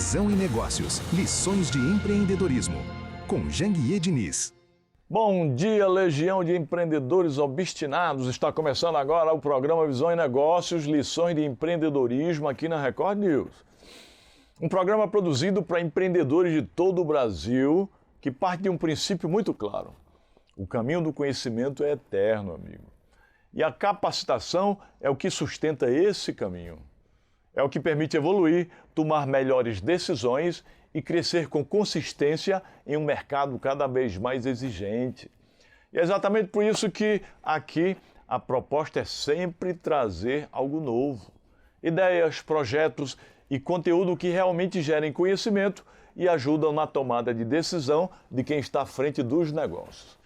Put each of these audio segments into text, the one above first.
Visão em Negócios, lições de empreendedorismo, com Janguier Diniz. Bom dia, legião de empreendedores obstinados. Está começando agora o programa Visão em Negócios, lições de empreendedorismo aqui na Record News. Um programa produzido para empreendedores de todo o Brasil que parte de um princípio muito claro. O caminho do conhecimento é eterno, amigo. E a capacitação é o que sustenta esse caminho. É o que permite evoluir, tomar melhores decisões e crescer com consistência em um mercado cada vez mais exigente. E é exatamente por isso que aqui a proposta é sempre trazer algo novo. Ideias, projetos e conteúdo que realmente gerem conhecimento e ajudam na tomada de decisão de quem está à frente dos negócios.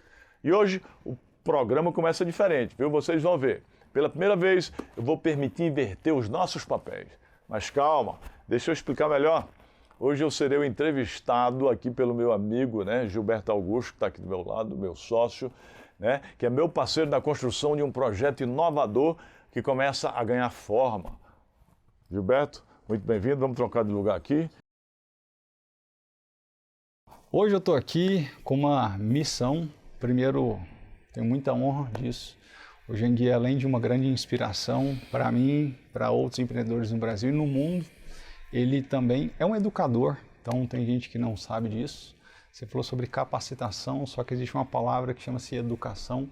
E hoje o programa começa diferente, viu? Vocês vão ver. Pela primeira vez eu vou permitir inverter os nossos papéis. Mas calma, deixa eu explicar melhor. Hoje eu serei o entrevistado aqui pelo meu amigo, Gilberto Augusto, que está aqui do meu lado, meu sócio, que é meu parceiro na construção de um projeto inovador que começa a ganhar forma. Gilberto, muito bem-vindo, vamos trocar de lugar aqui. Hoje eu estou aqui com uma missão. Primeiro, tenho muita honra disso. O Janguier, além de uma grande inspiração para mim, para outros empreendedores no Brasil e no mundo, ele também é um educador. Então tem gente que não sabe disso. Você falou sobre capacitação, só que existe uma palavra que chama-se educação.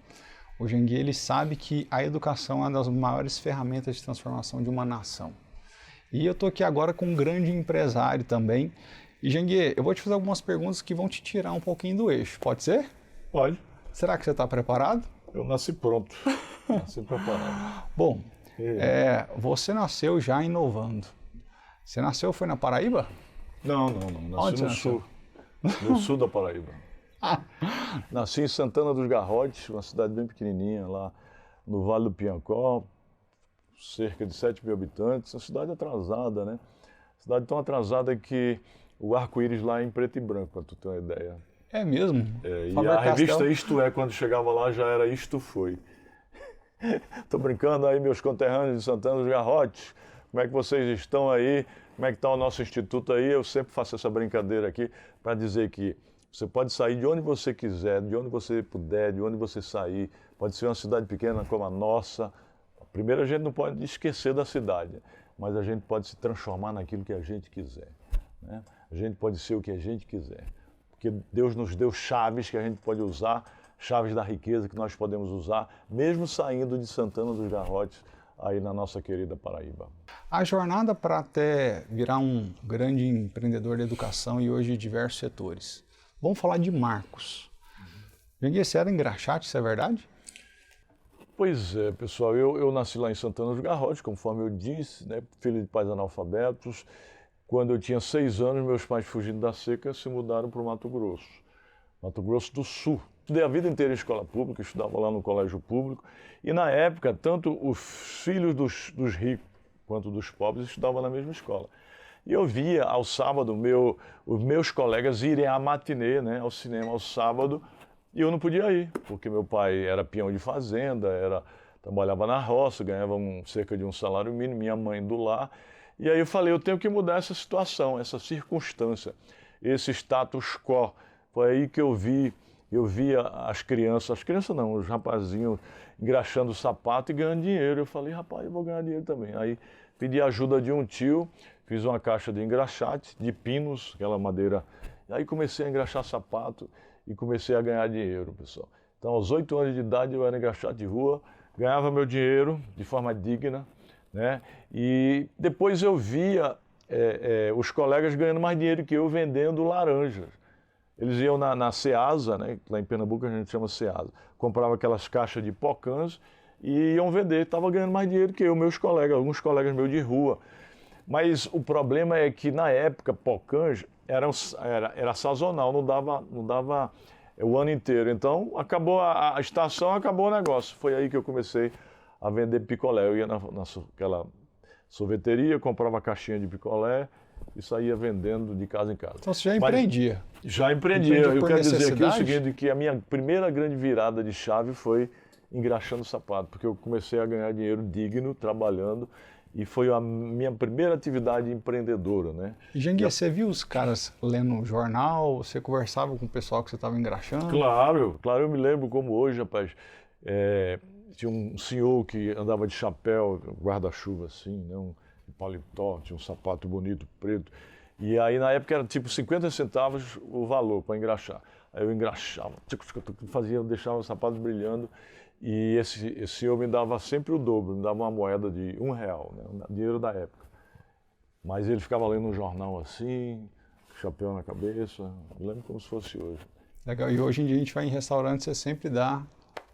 O Janguier, ele sabe que a educação é uma das maiores ferramentas de transformação de uma nação. E eu estou aqui agora com um grande empresário também. E Janguier, eu vou te fazer algumas perguntas que vão te tirar um pouquinho do eixo. Pode ser? Pode. Será que você está preparado? Eu nasci pronto, nasci preparado. Bom, você nasceu já inovando. Você nasceu, foi na Paraíba? Não, nasci no sul, no sul da Paraíba. Nasci em Santana dos Garrotes, uma cidade bem pequenininha lá no Vale do Piancó, cerca de 7 mil habitantes, uma cidade atrasada, né? Cidade tão atrasada que o arco-íris lá é em preto e branco, para tu ter uma ideia. É mesmo? E a revista Isto É, quando chegava lá, já era Isto Foi. Tô brincando aí, meus conterrâneos de Santana dos Garrotes. Como é que vocês estão aí? Como é que está o nosso instituto aí? Eu sempre faço essa brincadeira aqui para dizer que você pode sair de onde você quiser, de onde você puder, de onde você sair. Pode ser uma cidade pequena como a nossa. Primeiro, a gente não pode esquecer da cidade, mas a gente pode se transformar naquilo que a gente quiser, né? A gente pode ser o que a gente quiser. Porque Deus nos deu chaves que a gente pode usar, chaves da riqueza que nós podemos usar, mesmo saindo de Santana dos Garrotes, aí na nossa querida Paraíba. A jornada para até virar um grande empreendedor de educação e hoje de diversos setores. Vamos falar de marcos. Janguier, você era engraxate, isso é verdade? Pois é, pessoal, eu nasci lá em Santana dos Garrotes, conforme eu disse, filho de pais analfabetos. Quando eu tinha 6 anos, meus pais, fugindo da seca, se mudaram para o Mato Grosso do Sul. Estudei a vida inteira em escola pública, estudava lá no colégio público. E na época, tanto os filhos dos ricos quanto dos pobres estudavam na mesma escola. E eu via ao sábado os meus colegas irem à matinê, ao cinema ao sábado, e eu não podia ir, porque meu pai era peão de fazenda, trabalhava na roça, ganhava cerca de um salário mínimo, minha mãe do lar. E aí eu falei, eu tenho que mudar essa situação, essa circunstância, esse status quo. Foi aí que eu via as crianças não, os rapazinhos engraxando o sapato e ganhando dinheiro. Eu falei, rapaz, eu vou ganhar dinheiro também. Aí pedi ajuda de um tio, fiz uma caixa de engraxate, de pinos, aquela madeira. E aí comecei a engraxar sapato e comecei a ganhar dinheiro, pessoal. Então, aos 8 anos de idade, eu era engraxate de rua, ganhava meu dinheiro de forma digna, E depois eu via os colegas ganhando mais dinheiro que eu vendendo laranjas. Eles iam na Ceasa, lá em Pernambuco a gente chama Ceasa, comprava aquelas caixas de pocãs e iam vender, estava ganhando mais dinheiro que eu, alguns colegas meus de rua. Mas o problema é que na época pocãs era sazonal, não dava o ano inteiro. Então acabou a estação, acabou o negócio. Foi aí que eu comecei a vender picolé. Eu ia naquela sorveteria, comprava caixinha de picolé e saía vendendo de casa em casa. Então você já empreendia? Já empreendia. Eu quero dizer aqui o seguinte, que a minha primeira grande virada de chave foi engraxando sapato, porque eu comecei a ganhar dinheiro digno, trabalhando, e foi a minha primeira atividade empreendedora, né? E, Janguier, você viu os caras lendo jornal? Você conversava com o pessoal que você estava engraxando? Claro, eu me lembro como hoje, rapaz. Tinha um senhor que andava de chapéu, guarda-chuva assim, né? Um paletó, tinha um sapato bonito, preto. E aí na época era tipo 50 centavos o valor para engraxar. Aí eu engraxava, deixava o sapato brilhando. E esse senhor me dava sempre o dobro, me dava uma moeda de R$1, né? Dinheiro da época. Mas ele ficava lendo um jornal assim, chapéu na cabeça, me lembro como se fosse hoje. Legal, e hoje em dia a gente vai em restaurante, você sempre dá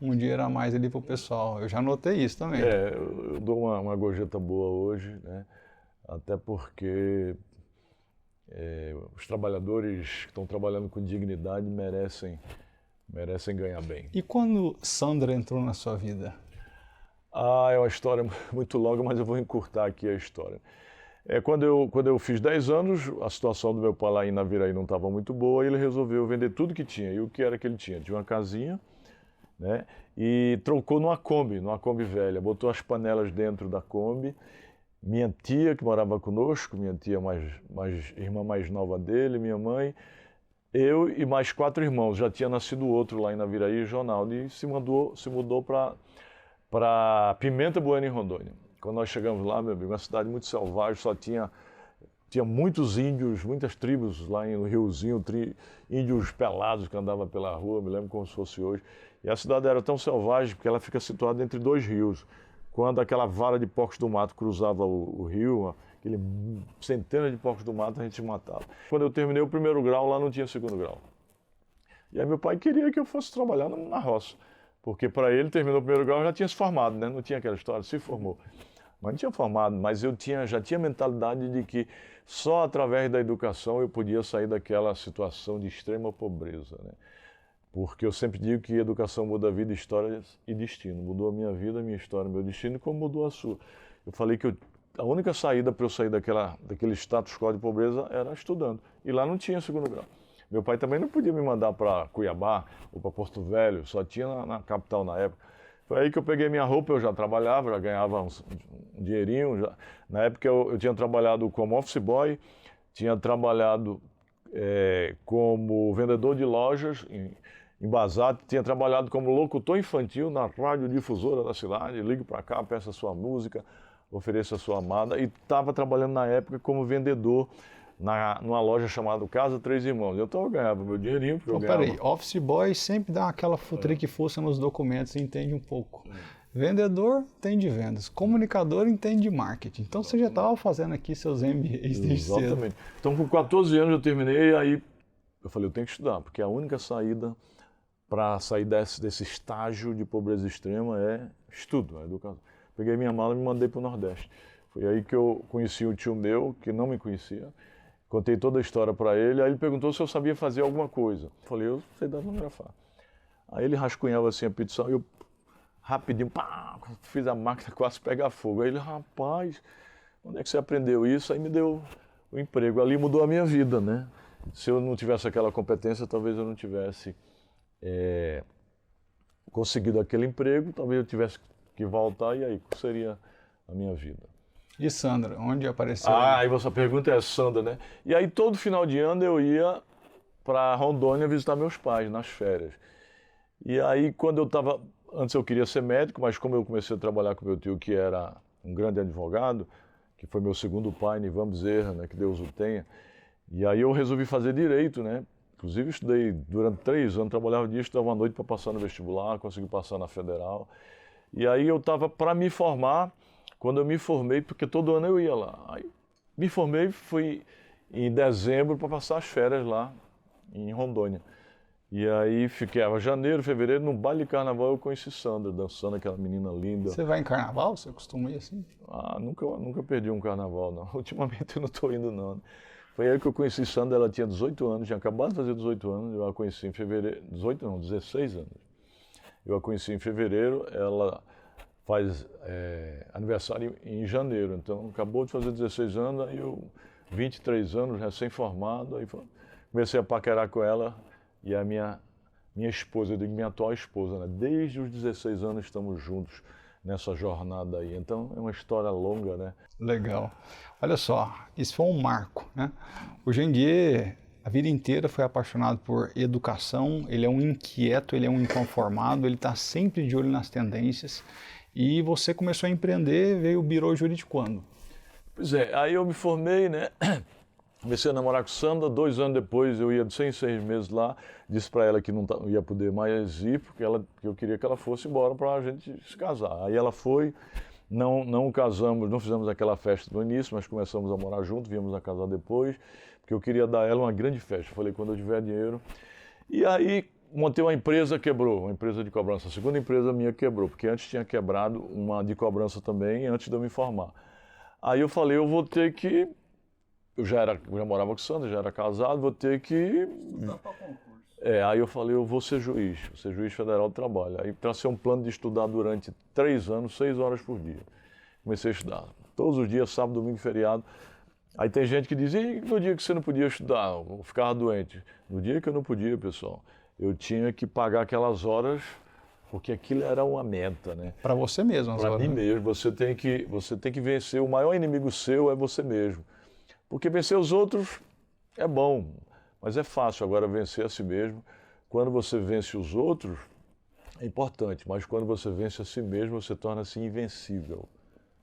um dinheiro a mais ali pro pessoal. Eu já notei isso também. Eu dou uma gorjeta boa hoje, né? Até porque os trabalhadores que estão trabalhando com dignidade merecem ganhar bem. E quando Sandra entrou na sua vida? É uma história muito longa, mas eu vou encurtar aqui a história. Quando eu fiz 10 anos, a situação do meu pai lá em Naviraí não estava muito boa, e ele resolveu vender tudo que tinha. E o que era que ele tinha? Tinha uma casinha, né? E trocou numa Kombi velha, botou as panelas dentro da Kombi. Minha tia, que morava conosco, minha tia irmã mais nova dele, minha mãe, eu e mais 4 irmãos. Já tinha nascido outro lá em Naviraí, Ronaldo, e se mudou para Pimenta Bueno, em Rondônia. Quando nós chegamos lá, meu amigo, uma cidade muito selvagem, só tinha muitos índios, muitas tribos lá no Riozinho, índios pelados que andavam pela rua, me lembro como se fosse hoje. E a cidade era tão selvagem porque ela fica situada entre 2 rios. Quando aquela vara de porcos do mato cruzava o rio, centenas de porcos do mato, a gente matava. Quando eu terminei o 1º grau, lá não tinha 2º grau. E aí meu pai queria que eu fosse trabalhar na roça, porque para ele, terminou o 1º grau, já tinha se formado, né? Não tinha aquela história, se formou. Mas não tinha formado, mas eu já tinha a mentalidade de que só através da educação eu podia sair daquela situação de extrema pobreza, né? Porque eu sempre digo que educação muda a vida, história e destino. Mudou a minha vida, a minha história, meu destino, como mudou a sua. Eu falei que a única saída para eu sair daquele status quo de pobreza era estudando. E lá não tinha 2º grau. Meu pai também não podia me mandar para Cuiabá ou para Porto Velho, só tinha na capital na época. Foi aí que eu peguei minha roupa, eu já trabalhava, já ganhava um dinheirinho. Na época eu tinha trabalhado como office boy, tinha trabalhado como vendedor de lojas em bazar, tinha trabalhado como locutor infantil na radiodifusora da cidade, ligue para cá, peça sua música, ofereça a sua amada, e estava trabalhando na época como vendedor numa loja chamada Casa Três Irmãos. Então eu ganhava meu dinheirinho. Peraí, office boy sempre dá aquela futrique força nos documentos, entende um pouco. Vendedor entende vendas, comunicador entende de marketing. Então você já estava fazendo aqui seus MBAs desde cedo. Exatamente. Então com 14 anos eu terminei, aí eu falei, eu tenho que estudar, porque a única saída para sair desse estágio de pobreza extrema é estudo, a educação. Peguei minha mala e me mandei para o Nordeste. Foi aí que eu conheci um tio meu, que não me conhecia. Contei toda a história para ele, aí ele perguntou se eu sabia fazer alguma coisa. Falei, eu sei datilografar. Aí ele rascunhava assim a petição, eu rapidinho, pá, fiz a máquina quase pegar fogo. Aí ele, rapaz, onde é que você aprendeu isso? Aí me deu o emprego. Ali mudou a minha vida, né? Se eu não tivesse aquela competência, talvez eu não tivesse conseguido aquele emprego, talvez eu tivesse que voltar, e aí, qual seria a minha vida? E Sandra, onde apareceu? Aí você pergunta é Sandra, né? E aí todo final de ano eu ia para Rondônia visitar meus pais nas férias. E aí quando eu estava, antes eu queria ser médico, mas como eu comecei a trabalhar com meu tio, que era um grande advogado, que foi meu segundo pai, Nivan Bezerra, né, que Deus o tenha, e aí eu resolvi fazer direito, né? Inclusive estudei durante 3 anos, trabalhava dia, estudava à noite para passar no vestibular, consegui passar na federal. E aí eu estava para me formar. Quando eu me formei, porque todo ano eu ia lá. Aí me formei, fui em dezembro para passar as férias lá em Rondônia. E aí fiquei, janeiro, fevereiro, no baile de carnaval eu conheci Sandra, dançando, aquela menina linda. Você vai em carnaval? Você costuma ir assim? Nunca perdi um carnaval, não. Ultimamente eu não estou indo, não. Foi aí que eu conheci Sandra, ela tinha 18 anos, tinha acabado de fazer 18 anos, eu a conheci em fevereiro, 16 anos. Eu a conheci em fevereiro, ela faz aniversário em janeiro, então acabou de fazer 16 anos, aí eu, 23 anos, recém-formado, aí comecei a paquerar com ela, e a minha esposa, eu digo minha atual esposa, né? Desde os 16 anos estamos juntos, nessa jornada aí. Então é uma história longa, né? Legal. Olha só, isso foi um marco, né? O Janguier, a vida inteira foi apaixonado por educação, ele é um inquieto, ele é um inconformado, ele está sempre de olho nas tendências. E você começou a empreender, veio o Birô Jurídico quando? Pois é, aí eu me formei, né? Comecei a namorar com Sandra, 2 anos depois eu ia de 6 meses lá, disse para ela que não ia poder mais ir, porque eu queria que ela fosse embora para a gente se casar. Aí ela foi, não casamos, não fizemos aquela festa no início, mas começamos a morar juntos, viemos a casar depois, porque eu queria dar a ela uma grande festa. Falei, quando eu tiver dinheiro. E aí montei uma empresa, quebrou, uma empresa de cobrança. A segunda empresa minha quebrou, porque antes tinha quebrado uma de cobrança também, antes de eu me formar. Aí eu falei, eu vou ter que... Eu já morava com Sandra, já era casado, vou ter que... Aí eu falei, eu vou ser juiz federal do trabalho. Aí tracei um plano de estudar durante 3 anos, 6 horas por dia. Comecei a estudar, todos os dias, sábado, domingo, feriado. Aí tem gente que diz, e no dia que você não podia estudar, eu ficava doente. No dia que eu não podia, pessoal, eu tinha que pagar aquelas horas, porque aquilo era uma meta, né? Para você mesmo, para mim mesmo. Você tem que vencer. O maior inimigo seu é você mesmo. Porque vencer os outros é bom, mas é fácil. Agora, vencer a si mesmo, quando você vence os outros, é importante, mas quando você vence a si mesmo, você torna-se invencível.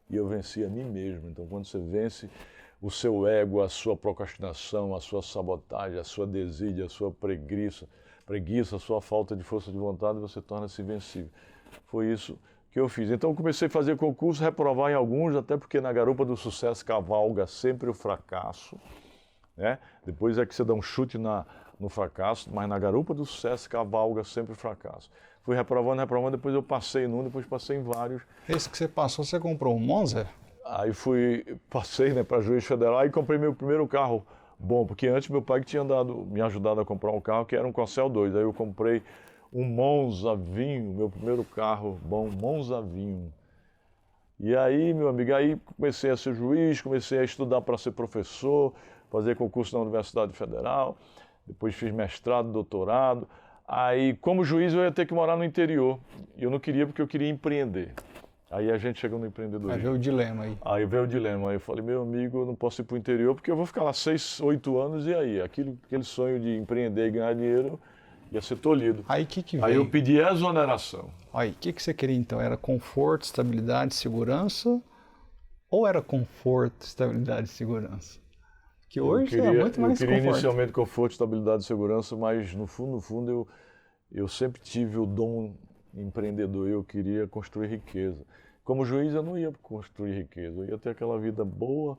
E eu venci a mim mesmo. Então, quando você vence o seu ego, a sua procrastinação, a sua sabotagem, a sua desídia, a sua preguiça, a sua falta de força de vontade, você torna-se invencível. Foi isso que eu fiz. Então eu comecei a fazer concurso, reprovar em alguns, até porque na garupa do sucesso cavalga sempre o fracasso, né? Depois é que você dá um chute no fracasso, mas na garupa do sucesso cavalga sempre o fracasso. Fui reprovando, depois eu passei num, depois passei em vários. Esse que você passou, você comprou um Monza? Aí passei, né, para juiz federal e comprei meu primeiro carro bom, porque antes meu pai que tinha me ajudado a comprar um carro que era um Corcel 2, aí eu comprei um Monza Vinho, meu primeiro carro bom, Monza Vinho. E aí, meu amigo, aí comecei a ser juiz, comecei a estudar para ser professor, fazer concurso na Universidade Federal, depois fiz mestrado, doutorado. Aí, como juiz, eu ia ter que morar no interior, e eu não queria porque eu queria empreender. Aí a gente chegou no empreendedorismo. Aí veio o dilema aí. Aí veio o dilema. Aí eu falei, meu amigo, eu não posso ir para o interior porque eu vou ficar lá 6, 8 anos e aí? Aquele sonho de empreender e ganhar dinheiro ia ser tolhido. Aí o que veio? Aí eu pedi exoneração. Aí, o que você queria então? Era conforto, estabilidade, segurança? Ou era conforto, estabilidade e segurança? Que hoje é muito mais conforto. Eu queria inicialmente conforto, estabilidade e segurança, mas no fundo eu sempre tive o dom empreendedor, eu queria construir riqueza. Como juiz eu não ia construir riqueza, eu ia ter aquela vida boa,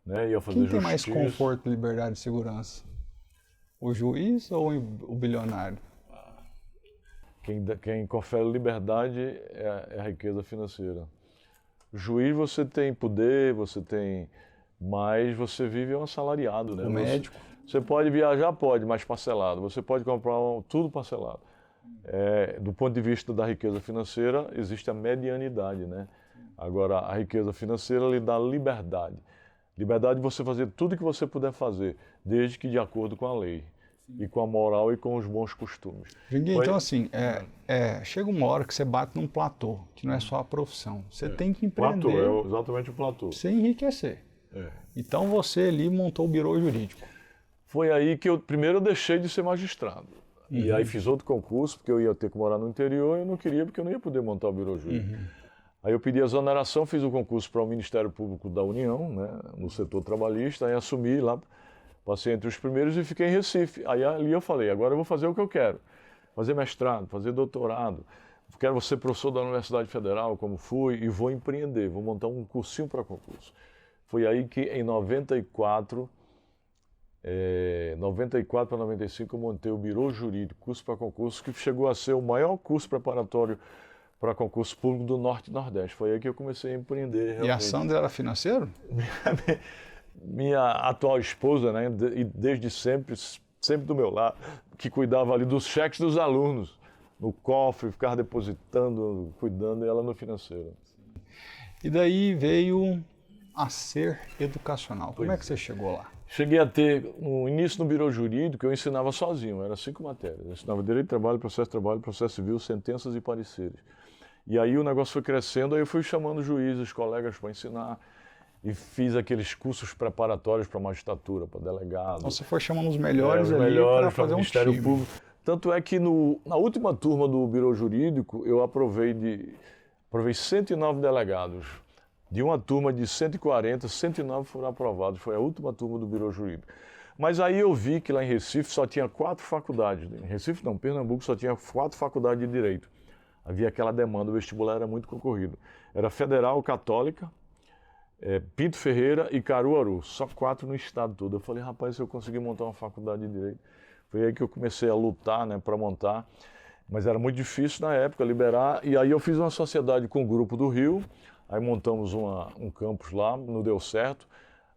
né? Ia fazer justiça. Quem tem mais conforto, liberdade e segurança? O juiz ou o bilionário? Quem confere liberdade é a riqueza financeira. O juiz você tem poder, mas você vive um assalariado, né? O médico? Você pode viajar, mas parcelado. Você pode comprar tudo parcelado. Do ponto de vista da riqueza financeira, existe a medianidade, né? Agora, a riqueza financeira lhe dá liberdade. Liberdade de você fazer tudo que você puder fazer, desde que de acordo com a lei. Sim. E com a moral e com os bons costumes. Janguier, então assim, chega uma hora que você bate num platô, que não é só a profissão. Você tem que empreender. Platô, exatamente o platô. Você enriquecer. Então você ali montou o Birô Jurídico. Foi aí que primeiro eu deixei de ser magistrado. Uhum. E aí fiz outro concurso, porque eu ia ter que morar no interior e eu não queria, porque eu não ia poder montar o Birô Jurídico. Uhum. Aí eu pedi exoneração, fiz o concurso para o Ministério Público da União, né, no setor trabalhista, aí assumi lá, passei entre os primeiros e fiquei em Recife. Aí ali eu falei, agora eu vou fazer o que eu quero. Fazer mestrado, fazer doutorado. Quero ser professor da Universidade Federal, como fui, e vou empreender, vou montar um cursinho para concurso. Foi aí que em 94 para 95 eu montei o Birô Jurídico, curso para concurso, que chegou a ser o maior curso preparatório para concurso público do Norte e Nordeste. Foi aí que eu comecei a empreender. Realmente. E a Sandra era financeiro? Minha atual esposa, né, e desde sempre do meu lado, que cuidava ali dos cheques dos alunos, no cofre, ficava depositando, cuidando, e ela no financeiro. E daí veio a ser educacional. Como é que você chegou lá? Cheguei a ter, no início no Birô Jurídico, eu ensinava sozinho, eram 5 matérias. Eu ensinava Direito do Trabalho, Processo Civil, Sentenças e Pareceres. E aí o negócio foi crescendo, aí eu fui chamando juízes, colegas para ensinar. E fiz aqueles cursos preparatórios para magistratura, para delegado. Então você foi chamando os melhores os ali melhores para fazer um Ministério time. Público. Tanto é que na última turma do Biro Jurídico, eu aprovei 109 delegados. De uma turma de 140, 109 foram aprovados. Foi a última turma do Biro Jurídico. Mas aí eu vi que lá em Recife só tinha 4 faculdades. Em Recife não, Pernambuco só tinha 4 faculdades de Direito. Havia aquela demanda, o vestibular era muito concorrido. Era Federal, Católica, Pinto Ferreira e Caruaru, só 4 no estado todo. Eu falei, rapaz, se eu conseguir montar uma faculdade de Direito. Foi aí que eu comecei a lutar, né, para montar, mas era muito difícil na época liberar, e aí eu fiz uma sociedade com o Grupo do Rio, aí montamos um campus lá, não deu certo,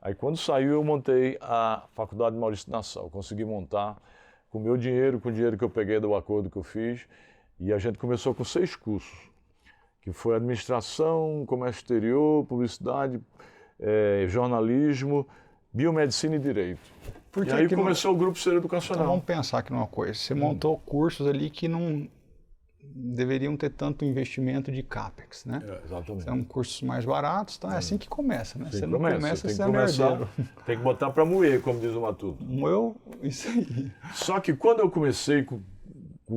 aí quando saiu eu montei a Faculdade Maurício Nassau, consegui montar com o meu dinheiro, com o dinheiro que eu peguei do acordo que eu fiz, e a gente começou com 6 cursos, que foi Administração, Comércio Exterior, Publicidade, Jornalismo, Biomedicina e Direito. E aí começou o Grupo Ser Educacional. Então vamos pensar aqui numa coisa, você montou cursos ali que não deveriam ter tanto investimento de CAPEX, né? Exatamente. São cursos mais baratos, então é assim que começa, né? Você não começa, tem você que começar, tem que botar para moer, como diz o Matuto. Moeu, isso aí. Só que quando eu comecei com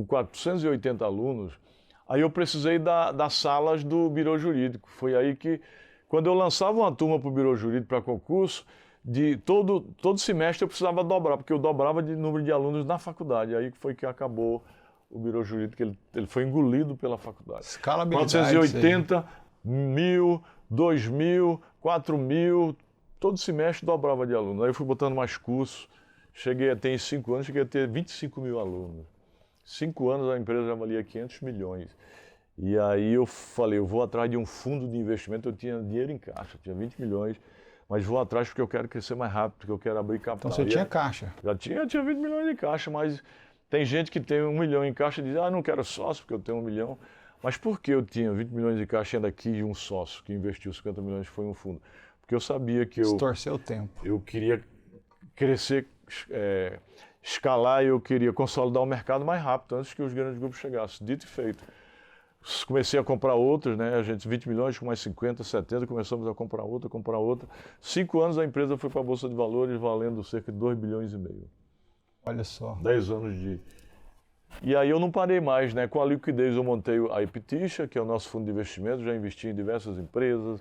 480 alunos, aí eu precisei das salas do Biro Jurídico. Foi aí que, quando eu lançava uma turma para o Biro Jurídico para concurso, todo semestre eu precisava dobrar, porque eu dobrava de número de alunos na faculdade. Aí foi que acabou o Biro Jurídico, ele foi engolido pela faculdade. Escalabilidade. 480, 1.000, 2.000, 4.000, todo semestre dobrava de alunos. Aí eu fui botando mais cursos, cheguei a ter em 5 anos, cheguei a ter 25 mil alunos. 5 anos a empresa já valia 500 milhões. E aí eu falei, eu vou atrás de um fundo de investimento, eu tinha dinheiro em caixa, tinha 20 milhões, mas vou atrás porque eu quero crescer mais rápido, porque eu quero abrir capital. Então você tinha caixa? Já tinha 20 milhões em caixa, mas tem gente que tem 1 milhão em caixa e diz, não quero sócio porque eu tenho 1 milhão. Mas por que eu tinha 20 milhões em caixa ainda aqui de um sócio que investiu 50 milhões foi um fundo? Porque eu sabia que Torceu o tempo. Eu queria crescer, escalar, e eu queria consolidar o mercado mais rápido, antes que os grandes grupos chegassem. Dito e feito. Comecei a comprar outras, né? A gente, 20 milhões com mais 50, 70, começamos a comprar outra. 5 anos a empresa foi para a Bolsa de Valores valendo cerca de 2 bilhões e meio. Olha só. 10 anos de... E aí eu não parei mais, né? Com a liquidez eu montei a Ipticha, que é o nosso fundo de investimento, já investi em diversas empresas,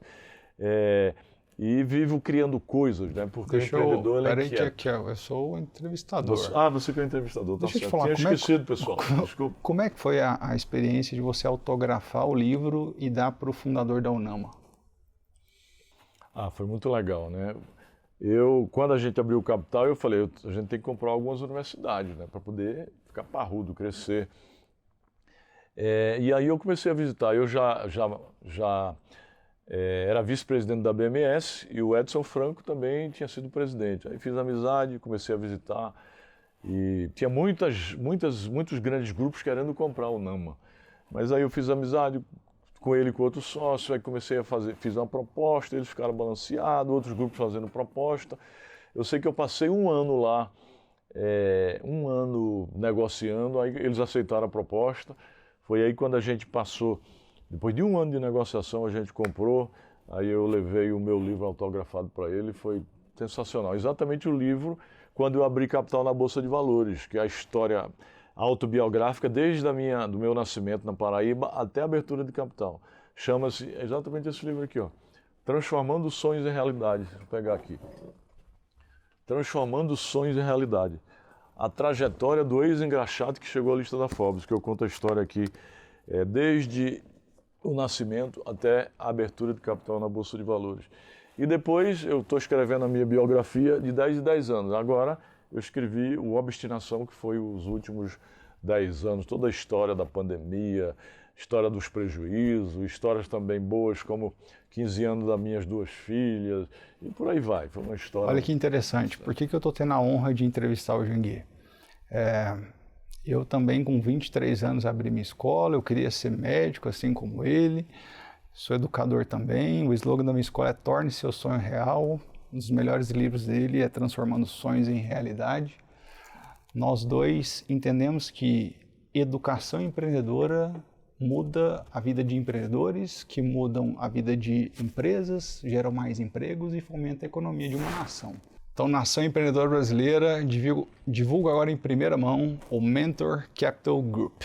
e vivo criando coisas, né? Porque o empreendedor é inquieto. Aqui, eu sou o entrevistador. Você que é o entrevistador, tá Deixa certo. Eu te falar, tinha esquecido, pessoal. Desculpa. Como é que foi a experiência de você autografar o livro e dar para o fundador da UNAMA? Foi muito legal, né? Quando a gente abriu o capital, eu falei, a gente tem que comprar algumas universidades, né? Para poder ficar parrudo, crescer. E aí eu comecei a visitar. Eu já era vice-presidente da BMS e o Edson Franco também tinha sido presidente. Aí fiz amizade, comecei a visitar e tinha muitos grandes grupos querendo comprar o UNAMA. Mas aí eu fiz amizade com ele e com outro sócio, aí comecei a fiz uma proposta, eles ficaram balanceados, outros grupos fazendo proposta. Eu sei que eu passei 1 ano lá, 1 ano negociando, aí eles aceitaram a proposta. Foi aí quando a gente passou, depois de 1 ano de negociação, a gente comprou, aí eu levei o meu livro autografado para ele, foi sensacional. Exatamente o livro quando eu abri capital na Bolsa de Valores, que é a história autobiográfica desde do meu nascimento na Paraíba até a abertura de capital. Chama-se exatamente esse livro aqui, ó, Transformando Sonhos em Realidade. Vou pegar aqui. Transformando Sonhos em Realidade. A trajetória do ex-engraxado que chegou à lista da Forbes, que eu conto a história aqui desde o nascimento até a abertura de capital na Bolsa de Valores. E depois eu estou escrevendo a minha biografia de 10 em 10 anos. Agora eu escrevi o Obstinação, que foi os últimos 10 anos, toda a história da pandemia, história dos prejuízos, histórias também boas como 15 anos das minhas 2 filhas, e por aí vai. Foi uma história... Olha que interessante, por que eu estou tendo a honra de entrevistar o Janguier? Eu também, com 23 anos, abri minha escola, eu queria ser médico, assim como ele, sou educador também, o slogan da minha escola é Torne seu sonho real. Um dos melhores livros dele é Transformando Sonhos em Realidade. Nós dois entendemos que educação empreendedora muda a vida de empreendedores, que mudam a vida de empresas, geram mais empregos e fomenta a economia de uma nação. Então, Nação Empreendedora Brasileira divulga agora em primeira mão o Mentor Capital Group.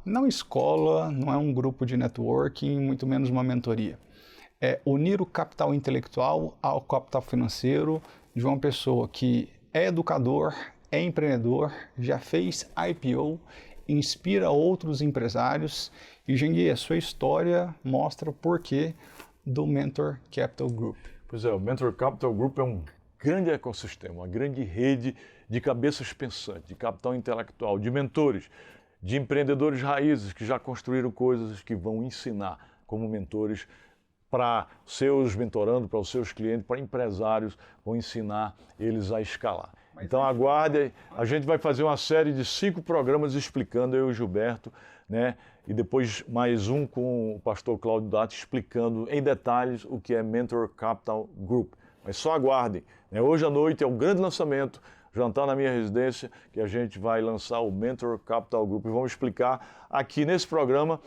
Não escola, não é um grupo de networking, muito menos uma mentoria. É unir o capital intelectual ao capital financeiro de uma pessoa que é educador, é empreendedor, já fez IPO, inspira outros empresários. E, Jangui, a sua história mostra o porquê do Mentor Capital Group. Pois é, o Mentor Capital Group é um grande ecossistema, uma grande rede de cabeças pensantes, de capital intelectual, de mentores, de empreendedores raízes que já construíram coisas que vão ensinar como mentores para seus mentorando, para os seus clientes, para empresários, vão ensinar eles a escalar. Então aguarde, a gente vai fazer uma série de 5 programas explicando, eu e o Gilberto, né? E depois mais um com o pastor Cláudio Datti explicando em detalhes o que é Mentor Capital Group. Mas só aguardem, né? Hoje à noite é um grande lançamento, jantar na minha residência, que a gente vai lançar o Mentor Capital Group e vamos explicar aqui nesse programa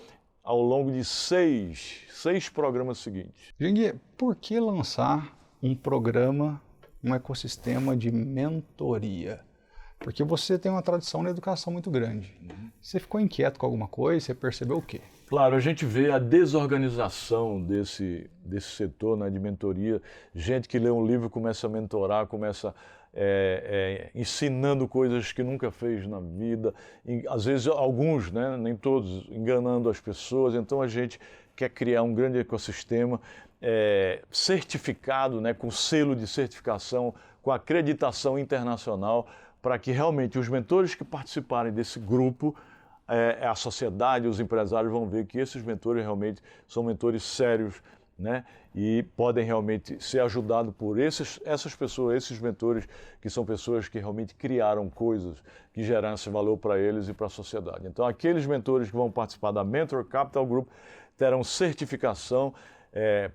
ao longo de 6 programas seguintes. Jangui, por que lançar um programa, um ecossistema de mentoria? Porque você tem uma tradição na educação muito grande. Você ficou inquieto com alguma coisa? Você percebeu o quê? Claro, a gente vê a desorganização desse setor, né, de mentoria. Gente que lê um livro começa a mentorar, começa ensinando coisas que nunca fez na vida. E, às vezes alguns, né, nem todos, enganando as pessoas. Então a gente quer criar um grande ecossistema certificado, né, com selo de certificação, com acreditação internacional, para que realmente os mentores que participarem desse grupo, a sociedade, os empresários vão ver que esses mentores realmente são mentores sérios, né? E podem realmente ser ajudados por essas pessoas, esses mentores, que são pessoas que realmente criaram coisas que geraram esse valor para eles e para a sociedade. Então, aqueles mentores que vão participar da Mentor Capital Group terão certificação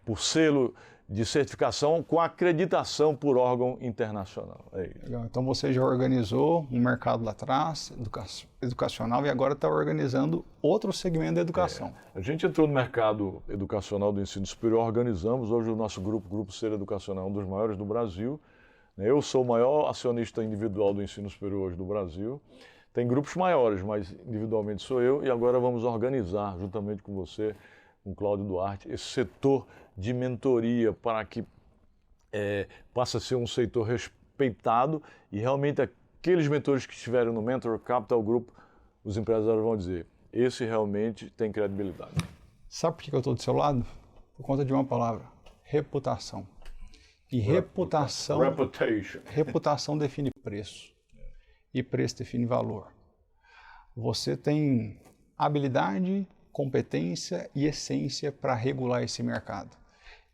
por selo de certificação com acreditação por órgão internacional. Legal. Então você já organizou um mercado lá atrás, educacional, e agora está organizando outro segmento da educação. A gente entrou no mercado educacional do ensino superior, organizamos hoje o nosso Grupo Ser Educacional, um dos maiores do Brasil. Eu sou o maior acionista individual do ensino superior hoje do Brasil. Tem grupos maiores, mas individualmente sou eu, e agora vamos organizar, juntamente com você, com o Cláudio Duarte, esse setor de mentoria para que passe a ser um setor respeitado e realmente aqueles mentores que estiverem no Mentor Capital Group, os empresários vão dizer, esse realmente tem credibilidade. Sabe por que eu estou do seu lado? Por conta de uma palavra, reputação. E reputação define preço e preço define valor. Você tem habilidade, competência e essência para regular esse mercado.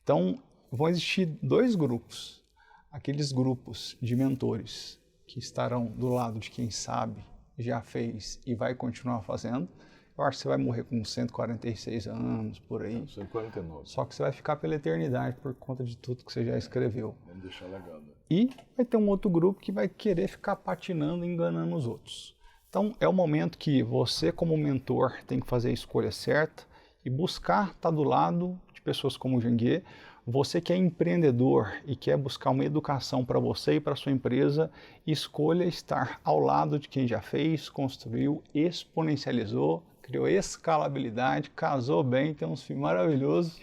Então, vão existir 2 grupos. Aqueles grupos de mentores que estarão do lado de quem sabe, já fez e vai continuar fazendo. Eu acho que você vai morrer com 146 anos, por aí. 149. Só que você vai ficar pela eternidade por conta de tudo que você já escreveu. Vamos deixar legado. E vai ter um outro grupo que vai querer ficar patinando e enganando os outros. Então, é o momento que você, como mentor, tem que fazer a escolha certa e buscar estar do lado de pessoas como o Jangui. Você que é empreendedor e quer buscar uma educação para você e para sua empresa, escolha estar ao lado de quem já fez, construiu, exponencializou, criou escalabilidade, casou bem, tem uns filhos maravilhosos,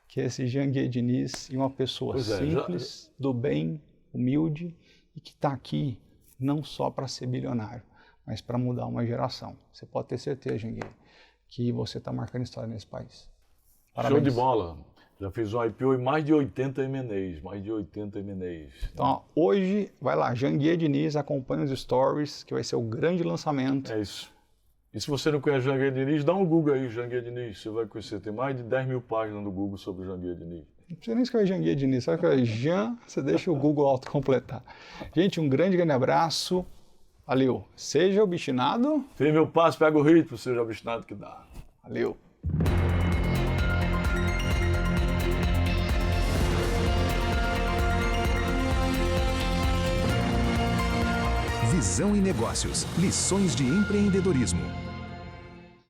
que é esse Jangui Diniz, e uma pessoa simples, do bem, humilde, e que está aqui não só para ser bilionário, mas para mudar uma geração. Você pode ter certeza, Jangui, que você está marcando história nesse país. Parabéns. Show de bola. Já fiz um IPO em mais de 80 M&As, Então, ó, hoje, vai lá, Jangui Diniz, acompanha os stories, que vai ser o grande lançamento. É isso. E se você não conhece Jangui Diniz, dá um Google aí, Jangui Diniz, você vai conhecer. Tem mais de 10 mil páginas no Google sobre Jangui Diniz. Não precisa nem escrever Jangui Diniz, só escrever Jean, você deixa o Google autocompletar. Gente, um grande abraço. Valeu. Seja obstinado. Firme o passo, pega o ritmo, seja obstinado que dá. Valeu. Visão e negócios. Lições de empreendedorismo.